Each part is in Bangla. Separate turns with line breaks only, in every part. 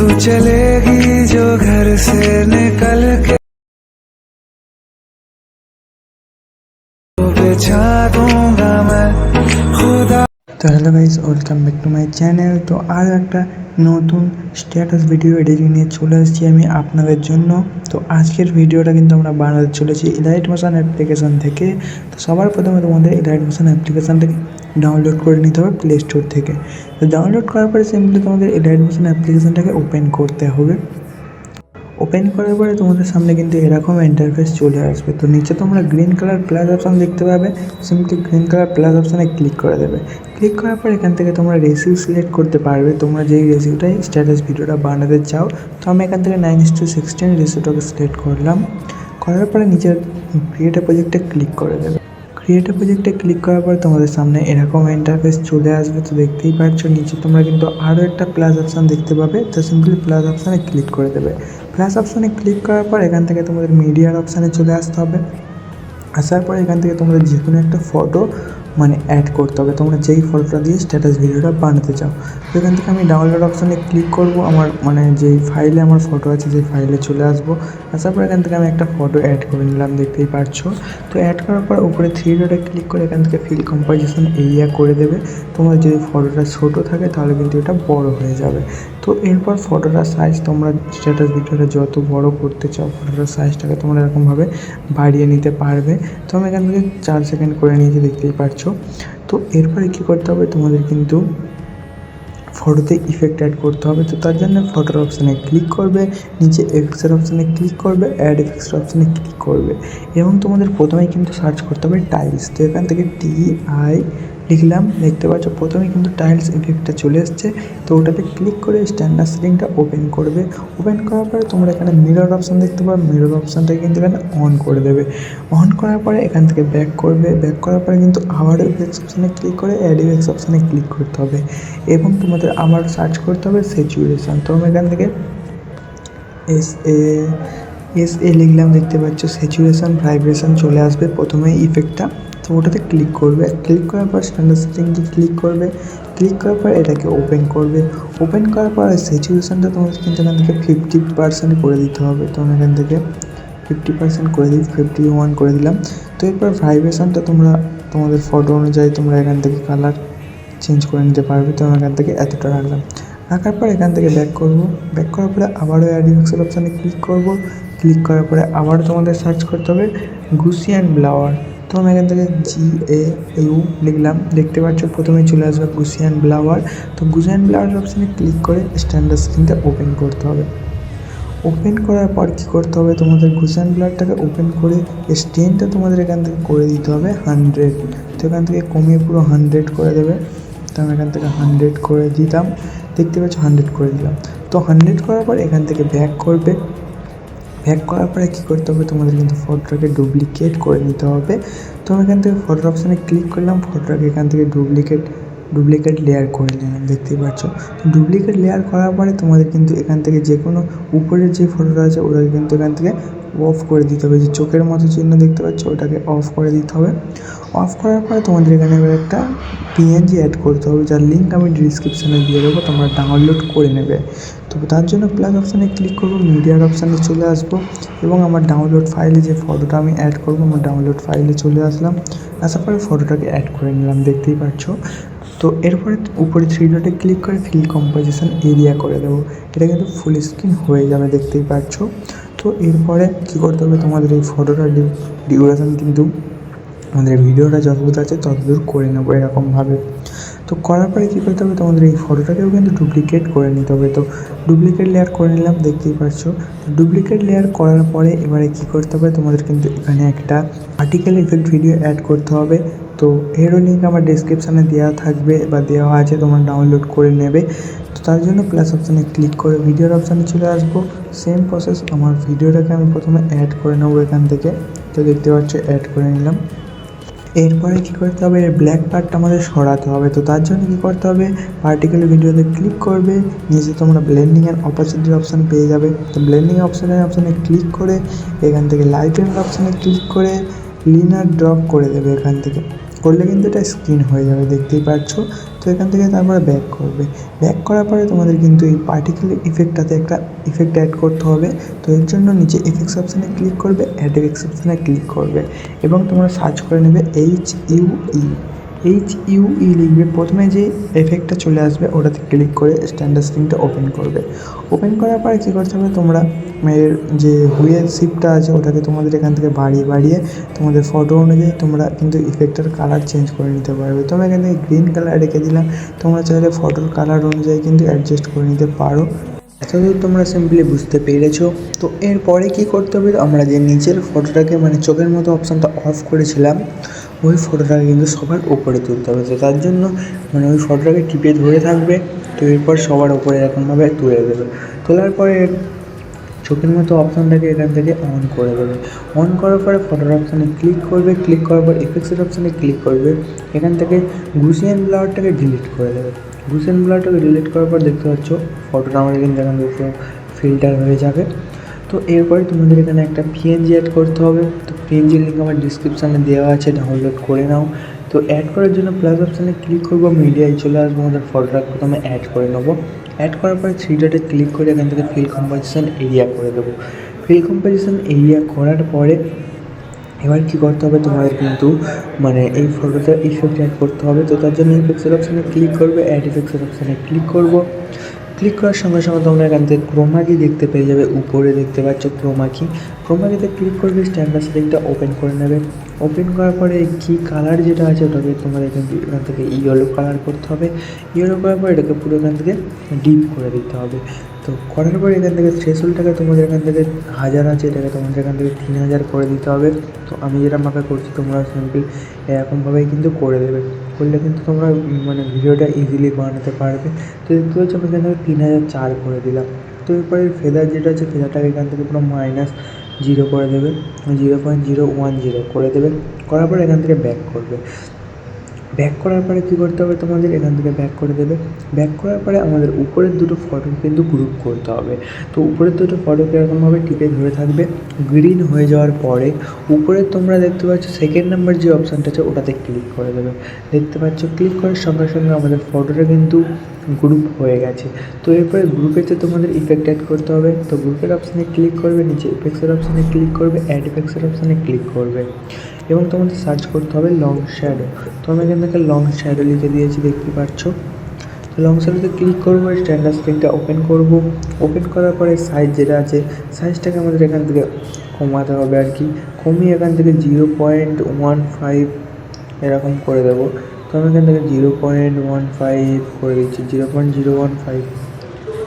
तू चलेगी जो घर से निकल के तो बिछा दूंगा मैं खुदा।
তো hello guys, welcome back to my channel. তো আরও একটা নতুন স্ট্যাটাস ভিডিও এডিটিং নিয়ে চলে এসেছি আমি আপনাদের জন্য। তো আজকের ভিডিওটা কিন্তু আমরা বানাতে চলেছি এলাইট মোশন অ্যাপ্লিকেশান থেকে। তো সবার প্রথমে তোমাদের এলাইট মোশন অ্যাপ্লিকেশানটাকে ডাউনলোড করে নিতে হবে প্লে স্টোর থেকে। তো ডাউনলোড করার পরে সিম্পলি তোমাদের এলাইট মোশন অ্যাপ্লিকেশানটাকে ওপেন করতে হবে। ওপেন করার পরে তোমাদের সামনে কিন্তু এরকম ইন্টারফেস চলে আসবে। তো নিচে তোমরা গ্রিন কালার প্লাস অপশান দেখতে পাবে, সিম্পলি গ্রিন কালার প্লাস অপশানে ক্লিক করে দেবে। ক্লিক করার পর এখান থেকে তোমরা রেসিউ সিলেক্ট করতে পারবে, তোমরা যেই রেসিউটাই স্ট্যাটাস ভিডিওটা বানাতে চাও। তো আমি এখান থেকে 9:16 রেসিউটাকে সিলেক্ট করলাম। করার পরে নিচের ক্রিয়েট প্রজেক্টে ক্লিক করে দেবে। ক্রিয়েট প্রজেক্টে ক্লিক করার পর তোমাদের সামনে এরকম ইন্টারফেস চলে আসবে। তো দেখতেই পাচ্ছ নিচে তোমরা কিন্তু আরও একটা প্লাস অপশান দেখতে পাবে। তো সিম্পলি প্লাস অপশানে ক্লিক করে দেবে। প্লাস অপশানে ক্লিক করার পর এখান থেকে তোমাদের মিডিয়ার অপশানে চলে আসতে হবে। আসার পর এখান থেকে তোমাদের যে কোনো একটা ফটো অ্যাড করতে হবে, তোমরা যেই ফটোটা দিয়ে স্ট্যাটাস ভিডিওটা বানাতে চাও। তো এখান থেকে আমি ডাউনলোড অপশানে ক্লিক করব। আমার যেই ফাইলে আমার ফটো আছে সেই ফাইলে চলে আসবো। আসার পর এখান থেকে আমি একটা ফটো অ্যাড করে নিলাম, দেখতেই পাচ্ছো। তো অ্যাড করার পর উপরে 3 ডটে ক্লিক করে এখান থেকে ফিল কম্পোজিশন এরিয়া করে দেবে। তোমার যদি ফটোটা ছোটো থাকে তাহলে কিন্তু এটা বড় হয়ে যাবে। তো এরপর ফটোটার সাইজ তোমরা স্ট্যাটাস ভিডিওটা যত বড় করতে চাও ফটোটার সাইজটাকে তোমরা এরকমভাবে বাড়িয়ে নিতে পারবে। তো আমি এখান থেকে 4 সেকেন্ড করে নিয়েছি, দেখতেই পাচ্ছ। তো এরপরে কী করতে হবে, তোমাদের কিন্তু ফটোতে ইফেক্ট অ্যাড করতে হবে। তো তার জন্য ফটোর অপশানে ক্লিক করবে, নিচে এফেক্টসের অপশানে ক্লিক করবে, অ্যাড এফেক্টসের অপশানে ক্লিক করবে এবং তোমাদের প্রথমেই কিন্তু সার্চ করতে হবে টাইলস। তো এখান থেকে TI লিখলাম, দেখতে পাচ্ছ প্রথমেই কিন্তু টাইলস ইফেক্টটা চলে এসছে। তো ওটাতে ক্লিক করে স্ট্যান্ডার্ড সেটিংটা ওপেন করবে। ওপেন করার পরে তোমরা এখানে মিরর অপশান দেখতে পাবে, মিরর অপশানটাকে কিন্তু এখানে অন করে দেবে। অন করার পরে এখান থেকে ব্যাক করবে। ব্যাক করার পরে কিন্তু আবার ইফেক্টস অপশানে ক্লিক করে অ্যাড ইফেক্টস অপশানে ক্লিক করতে হবে এবং তোমাদের আবার সার্চ করতে হবে স্যাচুরেশন। তো আমি এখান থেকে SA লিখলাম, দেখতে পাচ্ছ স্যাচুরেশন ভাইব্রেশন চলে আসবে প্রথমে ইফেক্টটা। তো ওটাতে ক্লিক করবে। ক্লিক করার পর স্ট্যান্ডার্ড সেটিংকে ক্লিক করবে। ক্লিক করার পর এটাকে ওপেন করবে। ওপেন করার পর স্যাচুরেশনটা তোমাদের কিন্তু এখান থেকে 50% করে দিতে হবে। তো আমি এখান থেকে 50% করে দিই, 51 করে দিলাম। তো এরপর ভাইব্রেশনটা তোমরা তোমাদের ফটো অনুযায়ী তোমরা এখান থেকে কালার চেঞ্জ করে নিতে পারবে। তো আমি এখান থেকে এতটা রাখলাম। রাখার পর এখান থেকে ব্যাক করব। ব্যাক করার পরে আবারও অ্যাড ইফেক্টসের অপশানে ক্লিক করব। ক্লিক করার পরে আবারও তোমাদের সার্চ করতে হবে গুসিয়ান ব্লাওয়ার। তো আমি এখান থেকে GAU লিখলাম, দেখতে পাচ্ছ প্রথমেই চলে আসবে গুসিয়ান ব্লাওয়ার। তো গুসিয়ান ব্লাওয়ার অপশানে ক্লিক করে স্ট্যান্ডার্ড সেটিংটা ওপেন করতে হবে। ওপেন করার পর কী করতে হবে, তোমাদের গুসিয়ান ব্লাওয়ারটাকে ওপেন করে স্টেনটা তোমাদের এখান থেকে করে দিতে হবে 100। তো এখান থেকে কমিয়ে পুরো 100 করে দেবে। তো আমি এখান থেকে 100 করে দিতাম, দেখতে পাচ্ছ 100 করে দিলাম। তো 100 করার পর এখান থেকে ব্যাক করবে। ব্যাক করার পরে কী করতে হবে, তোমাদের কিন্তু ফটোটাকে ডুপ্লিকেট করে নিতে হবে। তো আমি এখান থেকে ফটোর অপশানে ক্লিক করলাম, ফটোটাকে এখান থেকে ডুপ্লিকেট লেয়ার করে নিলাম, দেখতেই পাচ্ছ। তো ডুপ্লিকেট লেয়ার করার পরে তোমাদের কিন্তু এখান থেকে যে কোনো উপরের যে ফটোটা আছে ওটাকে কিন্তু এখান থেকে অফ করে দিতে হবে। যে চোখের মতো চিহ্ন দেখতে পাচ্ছ ওটাকে অফ করে দিতে হবে। অফ করার পরে তোমাদের এখানে এবার একটা PNG অ্যাড করতে হবে, যার লিঙ্ক আমি ডিসক্রিপশানে দিয়ে দেবো, তোমরা ডাউনলোড করে নেবে। তো তার জন্য প্লাস অপশানে ক্লিক করবো, মিডিয়ার অপশানে চলে আসবো এবং আমার ডাউনলোড ফাইলে যে ফটোটা আমি অ্যাড করবো আমার ডাউনলোড ফাইলে চলে আসলাম। আসার পরে ফটোটাকে অ্যাড করে নিলাম, দেখতেই পাচ্ছ। তো এরপরে উপরে 3 ডটে ক্লিক করে ফিল কম্পোজিশন এরিয়া করে দেবো। এটা কিন্তু ফুল স্ক্রিন হয়ে যাবে, দেখতেই পাচ্ছ। তো এরপরে কী করতে হবে, তোমাদের এই ফটোটার ডিউরেশন কিন্তু আমাদের ভিডিওটা যতদূর আছে ততদূর করে নেবো এরকমভাবে। তো করার পরে কী করতে হবে, তোমাদের এই ফটোটাকেও কিন্তু ডুপ্লিকেট করে নিতে হবে। তো ডুপ্লিকেট লেয়ার করে নিলাম, দেখতেই পাচ্ছ। ডুপ্লিকেট লেয়ার করার পরে এবারে কী করতে হবে, তোমাদের কিন্তু এখানে একটা আর্টিকেল ইফেক্ট ভিডিও অ্যাড করতে হবে। তো এরও লিঙ্ক আমার ডিসক্রিপশানে দেওয়া থাকবে বা দেওয়া আছে, তোমরা ডাউনলোড করে নেবে। তো তার জন্য প্লাস অপশানে ক্লিক করে ভিডিওর অপশানে চলে আসবো। সেম প্রসেস, আমার ভিডিওটাকে আমি প্রথমে অ্যাড করে নেবো এখান থেকে। তো দেখতে পাচ্ছ অ্যাড করে নিলাম। এরপরে কী করতে হবে, এর ব্ল্যাক পার্টটা আমাদের সরাতে হবে। তো তার জন্য কী করতে হবে, পার্টিকুলার ভিডিওতে ক্লিক করবে, নিচে তোমরা ব্লেন্ডিং অ্যান্ড অপাসিটির অপশান পেয়ে যাবে। তো ব্লেন্ডিং অপশানে ক্লিক করে এখান থেকে লাইটের অপশানে ক্লিক করে লিনার ড্রপ করে দেবে। এখান থেকে করলে কিন্তু এটা স্ক্রিন হয়ে যাবে, দেখতেই পাচ্ছ। তো এখান থেকে তারপরে ব্যাক করবে। ব্যাক করার পরে তোমাদের কিন্তু এই পার্টিকেল ইফেক্টটাতে একটা ইফেক্ট অ্যাড করতে হবে। তো এর জন্য নিচে এফেক্টস অপশানে ক্লিক করবে, অ্যাড এফেক্টস অপশানে ক্লিক করবে এবং তোমরা সার্চ করে নেবে HUE লিখবে। প্রথমে যে এফেক্টটা চলে আসবে ওটাতে ক্লিক করে স্ট্যান্ডার্ড স্ক্রিনটা ওপেন করবে। ওপেন করার পরে কী করতে হবে, তোমরা এর যে হুইয়ের শিপটা আছে ওটাকে তোমাদের এখান থেকে বাড়িয়ে তোমাদের ফটো অনুযায়ী তোমরা কিন্তু ইফেক্টের কালার চেঞ্জ করে নিতে পারবে। তোমরা এখান থেকে গ্রিন কালার রেখে দিলাম, তোমরা চাইলে ফটোর কালার অনুযায়ী কিন্তু অ্যাডজাস্ট করে নিতে পারো। এতদূর তোমরা সিম্পলি বুঝতে পেরেছো। তো এরপরে কী করতে হবে, আমরা যে নিচের ফটোটাকে মানে চোখের মতো অপশানটা অফ করেছিলাম ওই ফটোটাকে কিন্তু সবার উপরে তুলতে হবে। তো তার জন্য মানে ওই ফটোটাকে টিপে ধরে থাকবে, তো এরপর সবার উপরে এরকমভাবে তুলে দেবে। তোলার পরে চোখের মতো অপশানটাকে এখান থেকে অন করে দেবে। অন করার পরে ফটোর অপশানে ক্লিক করবে, ক্লিক করার পর এফেক্টসের অপশানে ক্লিক করবে। এখান থেকে গুসিয়ান ব্লারটাকে ডিলিট করে দেবে। গুসিয়ান ব্লারটাকে ডিলিট করার পর দেখতে পাচ্ছ ফটোটা আমাদের কিন্তু এখান থেকে ফিল্টার হয়ে যাবে। তো এরপরে তোমাদের এখানে একটা PNG অ্যাড করতে হবে। তো PNG লিঙ্ক আমার ডিসক্রিপশানে দেওয়া আছে, ডাউনলোড করে নাও। তো অ্যাড করার জন্য প্লাস অপশানে ক্লিক করবো, মিডিয়ায় চলে আসবো, আমাদের ফটোটা প্রথমে অ্যাড করে নেবো। অ্যাড করার পরে 3 ডটে ক্লিক করে এখান থেকে ফিল কম্পোজিশন এরিয়া করে দেবো। ফিল কম্পোজিশন এরিয়া করার পরে এবার কী করতে হবে, তোমাদের কিন্তু মানে এই ফটোটা ইফেক্ট অ্যাড করতে হবে। তো তার জন্য ইফেক্টসের অপশানে ক্লিক করবে, অ্যাড ইফেক্টসের অপশানে ক্লিক করবো। ক্লিক করার সঙ্গে সঙ্গে তোমরা এখান থেকে ক্রোমা কি দেখতে পেয়ে যাবে, উপরে দেখতে পাচ্ছ ক্রোমা কিতে ক্লিক করবে, স্ট্যান্ডার্ড সেটিংটা ওপেন করে নেবে। ওপেন করার পরে কি কালার যেটা আছে ওটাকে তোমাদের এখান থেকে ইয়েলো কালার করতে হবে। ইয়েলো করার পর এটাকে পুরো এখান থেকে ডিপ করে দিতে হবে। তো করার পরে এখান থেকে থ্রেশহোল্ডটাকে তোমাদের এখান থেকে 1000 আছে, এটাকে তোমাদের এখান থেকে 3000 করে দিতে হবে। তো আমি যেটা মাপে করছি তোমরা সিম্পল এরকমভাবেই কিন্তু করে দেবে। করলে কিন্তু তোমরা মানে ভিডিওটা ইজিলি বানাতে পারবে। তো দেখতে পাচ্ছ আমি এখান থেকে 3004 করে দিলাম। তো এরপরে ফেদার যেটা আছে ফেদারটাকে এখান থেকে পুরো -0 করে দেবে, 0.010 করে দেবে। করার পরে এখান থেকে ব্যাক করবে। ব্যাক করার পরে কী করতে হবে, তোমাদের এখান থেকে ব্যাক করে দেবে। ব্যাক করার পরে আমাদের উপরের দুটো ফটো কিন্তু গ্রুপ করতে হবে। তো উপরের দুটো ফটোকে এরকমভাবে টিপে ধরে থাকবে। গ্রিন হয়ে যাওয়ার পরে উপরে তোমরা দেখতে পাচ্ছ সেকেন্ড নাম্বার যে অপশানটা আছে ওটাতে ক্লিক করে দেবে। দেখতে পাচ্ছ ক্লিক করার সঙ্গে সঙ্গে আমাদের ফটোটা কিন্তু গ্রুপ হয়ে গেছে। তো এরপরে গ্রুপেতে তোমাদের ইফেক্ট অ্যাড করতে হবে। তো গ্রুপের অপশানে ক্লিক করবে, নিচে ইফেক্টসের অপশানে ক্লিক করবে, অ্যাড ইফেক্টসের অপশানে ক্লিক করবে এবং তোমাদের সার্চ করতে হবে লং শ্যাডো। তো আমি এখান থেকে লং শ্যাডো লিখে দিয়েছি, দেখতে পাচ্ছ। তো লং শ্যাডোতে ক্লিক করবো, স্ট্যান্ডার্ড স্ক্রিনটা ওপেন করব। ওপেন করার পরে সাইজ যেটা আছে সাইজটাকে আমাদের এখান থেকে কমাতে হবে আর কি। কমিয়ে এখান থেকে 0.15 এরকম করে দেবো। তো আমি এখান থেকে 0.15 করে দিচ্ছি, 0.015।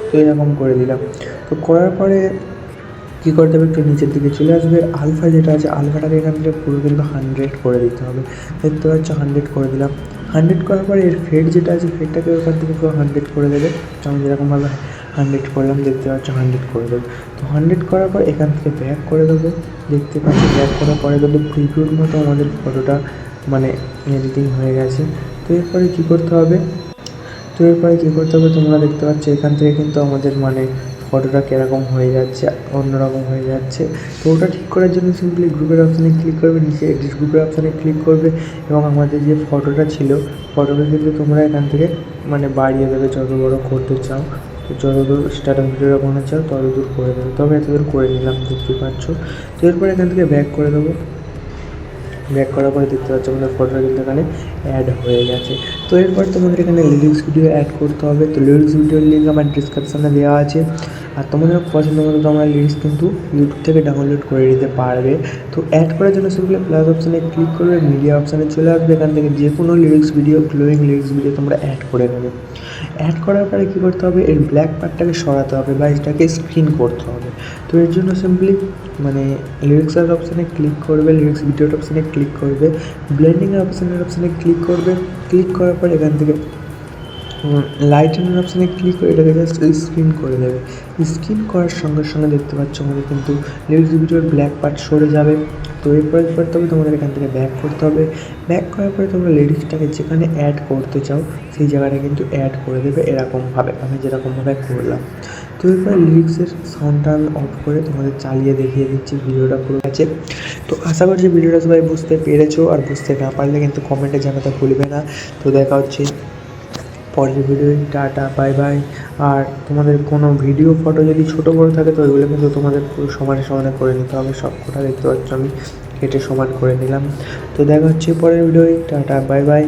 তো এরকম করে দিলাম। তো করার পরে কী করতে হবে, একটু নিচের দিকে চলে আসবে। আলফা যেটা আছে আলফাটাকে এখান থেকে পুরো কিন্তু 100 করে দিতে হবে। দেখতে পাচ্ছ 100 করে দিলাম। 100 করার পরে এর ফেড যেটা আছে ফেডটাকে ওখান থেকে পুরো 100 করে দেবে। আমি যেরকমভাবে 100 করলাম দেখতে পাচ্ছ 100 করে দেবে। তো 100 করার পর এখান থেকে ব্যাক করে দেবে। দেখতে পাচ্ছ ব্যাক করার পরে কিন্তু প্রিভিউর মতো আমাদের ফটোটা মানে এডিটিং হয়ে গেছে। তো এরপরে কী করতে হবে, তোমরা দেখতে পাচ্ছ এখান থেকে কিন্তু আমাদের মানে ফটোটা কীরকম হয়ে যাচ্ছে, অন্যরকম হয়ে যাচ্ছে। তো ওটা ঠিক করার জন্য সিম্পলি গ্রুপের অপশানে ক্লিক করবে, নিচে এডিট গ্রুপের অপশানে ক্লিক করবে এবং আমাদের যে ফটোটা ছিল ফটোটা কিন্তু তোমরা এখান থেকে মানে বাড়িয়ে দেবে যত বড় করতে চাও। তো যতদূর স্টার্টিং ভিডিওটা বানাতে চাও ততদূর করে দেবে। তো আমি এতদূর করে নিলাম, দেখতে পাচ্ছ। তো এরপরে এখান থেকে ব্যাক করে দেবো। ব্যাক করার পরে দেখতে পাচ্ছ আমাদের ফটোটা কিন্তু এখানে অ্যাড হয়ে গেছে। তো এরপর তোমাদের এখানে লিরিক্স ভিডিও অ্যাড করতে হবে। তো লিরিক্স ভিডিওর লিঙ্ক আমার ডিসক্রিপশানে দেওয়া আছে। আর তোমাদের পছন্দ মতো তোমরা লিরিক্স কিন্তু ইউটিউব থেকে ডাউনলোড করে নিতে পারবে। তো অ্যাড করার জন্য সিম্পলি প্লাস অপশানে ক্লিক করবে, মিডিয়া অপশানে চলে আসবে। এখান থেকে যে কোনো lyrics video, glowing lyrics video তোমরা অ্যাড করে নেবে। অ্যাড করার পরে কী করতে হবে, এর ব্ল্যাক পার্টটাকে সরাতে হবে বা এটাকে স্ক্রিন করতে হবে। তো এর জন্য সিম্পলি মানে লিরিক্সের অপশানে ক্লিক করবে, লিরিক্স ভিডিওর অপশানে ক্লিক করবে, ব্লেন্ডিংয়ের অপশানে ক্লিক করবে। ক্লিক করার পর এখান থেকে লাইটেনের অপশানে ক্লিক করে এটাকে জাস্ট স্ক্রিন করে দেবে। স্ক্রিন করার সঙ্গে সঙ্গে দেখতে পাচ্ছ আমাদের কিন্তু লিরিক্স ভিডিওর ব্ল্যাক পার্ট সরে যাবে। তো এরপরে করতে হবে তোমাদের এখান থেকে ব্যাক করতে হবে। ব্যাক করার পরে তোমরা লিরিক্সটাকে যেখানে অ্যাড করতে চাও সেই জায়গাটা কিন্তু অ্যাড করে দেবে এরকমভাবে, আমি যেরকমভাবে করলাম। তো এবার লিরিক্সের সাউন্ডটা আমি অফ করে তোমাদের চালিয়ে দেখিয়ে দিচ্ছি, ভিডিওটা পুরো আছে। তো আশা করছি ভিডিওটা সবাই বুঝতে পেরেছো, আর বুঝতে না পারলে কিন্তু কমেন্টে জানাতে ভুলবে না। তো দেখা হচ্ছে পরের ভিডিও। Tata, bye bye. আর তোমাদের কোনো ভিডিও ফটো যদি ছোটো বড়ো থাকে তো ওইগুলো কিন্তু তোমাদের পুরো সমানে সমানে করে নিতে হবে। সব কটা দেখতে পাচ্ছ আমি কেটে সমান করে নিলাম। তো দেখা হচ্ছে পরের ভিডিও। Tata, bye by.